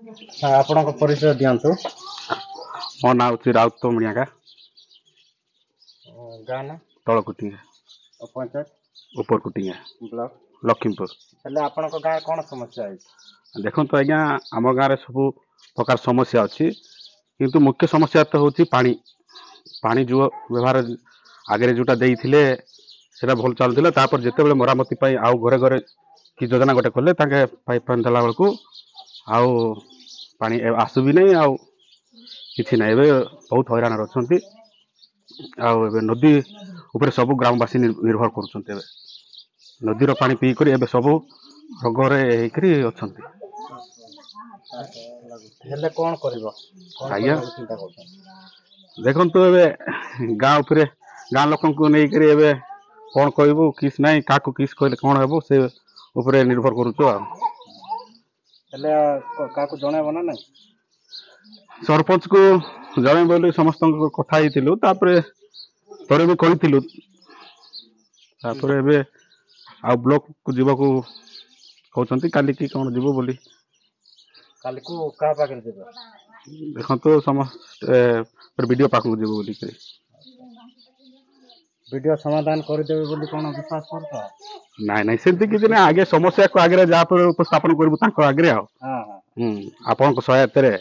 ଆପଣଙ୍କ ପରିଚୟ ଦିଅନ୍ତୁ। ମୋ ନାଁ ହେଉଛି ରାଉତ ମିଣିଆକା, ଗାଁ ନା ତଳକୁଟିଙ୍ଗା, ପଞ୍ଚାୟତ ଉପରକୁଟିଙ୍ଗା, ବ୍ଲକ ଲକ୍ଷ୍ମୀପୁର। ହେଲେ ଆପଣଙ୍କ ଗାଁରେ କ'ଣ ସମସ୍ୟା ହେଇଛି? ଦେଖନ୍ତୁ ଆଜ୍ଞା, ଆମ ଗାଁରେ ସବୁ ପ୍ରକାର ସମସ୍ୟା ଅଛି, କିନ୍ତୁ ମୁଖ୍ୟ ସମସ୍ୟା ତ ହେଉଛି ପାଣି। ପାଣି ଯେଉଁ ବ୍ୟବହାର ଆଗରେ ଯେଉଁଟା ଦେଇଥିଲେ ସେଇଟା ଭଲ ଚାଲୁଥିଲା। ତାପରେ ଯେତେବେଳେ ମରାମତି ପାଇଁ ଆଉ ଘରେ ଘରେ କି ଯୋଜନା ଗୋଟେ କଲେ ତାଙ୍କେ ପାଇପ୍ ପାଣି ଦେଲା ବେଳକୁ ଆଉ ପାଣି ଆସୁ ବି ନାହିଁ, ଆଉ କିଛି ନାହିଁ। ଏବେ ବହୁତ ହଇରାଣରେ ଅଛନ୍ତି। ଆଉ ଏବେ ନଦୀ ଉପରେ ସବୁ ଗ୍ରାମବାସୀ ନିର୍ଭର କରୁଛନ୍ତି। ଏବେ ନଦୀର ପାଣି ପିଇକରି ଏବେ ସବୁ ରୋଗରେ ହେଇକରି ଅଛନ୍ତି। ହେଲେ କ'ଣ କରିବ? କ'ଣ ଆଜ୍ଞା କରିବାକୁ ଚିନ୍ତା କରୁଛନ୍ତି? ଦେଖନ୍ତୁ, ଏବେ ଗାଁ ଉପରେ ଗାଁ ଲୋକଙ୍କୁ ନେଇକରି ଏବେ କ'ଣ କହିବୁ, କିସ୍ ନାହିଁ, କାହାକୁ କିସ୍ କହିଲେ କ'ଣ ହେବ, ସେ ଉପରେ ନିର୍ଭର କରୁଛୁ। ଆଉ ହେଲେ କାହାକୁ ଜଣାଇବ ନା ନାହିଁ? ସରପଞ୍ଚକୁ ଜଣେଇ ବୋଲି ସମସ୍ତଙ୍କ କଥା ହେଇଥିଲୁ। ତାପରେ ଥରେ ବି କହିଥିଲୁ। ତାପରେ ଏବେ ଆଉ ବ୍ଲକକୁ ଯିବାକୁ କହୁଛନ୍ତି, କାଲିକି କ'ଣ ଯିବୁ ବୋଲି। କାଲିକୁ କାହା ପାଖରେ ଯିବେ? ଦେଖନ୍ତୁ, ସମସ୍ତେ ବିଡ଼ିଓ ପାଖକୁ ଯିବୁ ବୋଲିକରି। ଭିଡ଼ିଓ ସମାଧାନ କରିଦେବେ ବୋଲି କ'ଣ ବିଶ୍ୱାସ କରୁଛ? ନାଇଁ ସେମିତି କିଛି ନାହିଁ। ଆଗେ ସମସ୍ୟାକୁ ଆଗରେ ଯାହା ଉପରେ ଉପସ୍ଥାପନ କରିବୁ ତାଙ୍କ ଆଗରେ। ଆଉ ହଁ ହଁ। ଆପଣଙ୍କ ସହାୟତାରେ